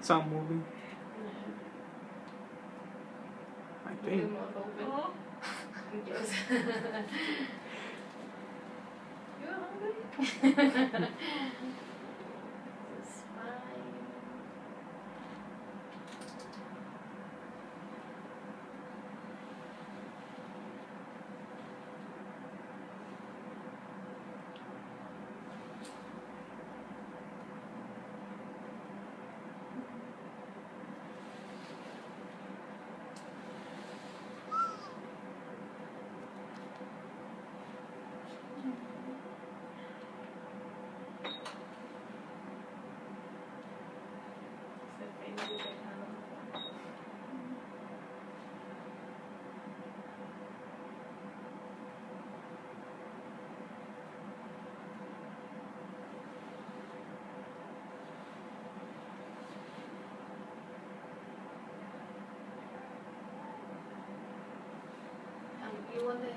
Some movie. I think. Your mouth open. Oh. Yes. You hungry? It's fine. You want the